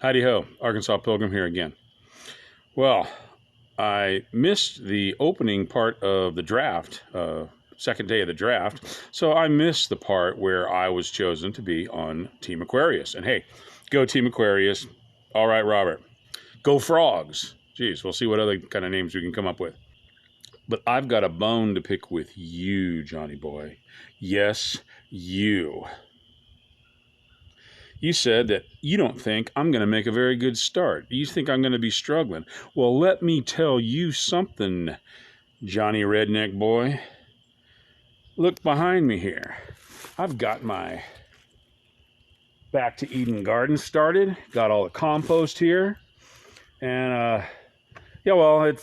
Howdy ho, Arkansas Pilgrim here again. Well, I missed the opening part of the draft, second day of the draft, so I missed the part where I was chosen to be on Team Aquarius. And hey, go Team Aquarius. All right, Robert. Go Frogs. Geez, we'll see what other kind of names we can come up with. But I've got a bone to pick with you, Johnny boy. Yes, you. You said that you don't think I'm going to make a very good start. You think I'm going to be struggling. Well, let me tell you something, Johnny Redneck boy. Look behind me here. I've got my Back to Eden garden started. Got all the compost here. And, yeah, well, it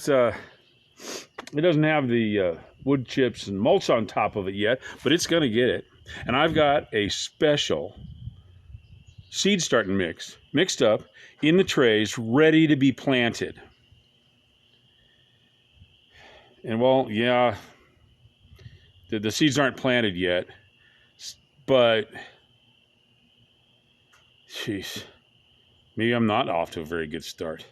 doesn't have the wood chips and mulch on top of it yet, but it's going to get it. And I've got a special seed starting mix mixed up in the trays, ready to be planted. And well, yeah, the seeds aren't planted yet, but jeez, maybe I'm not off to a very good start.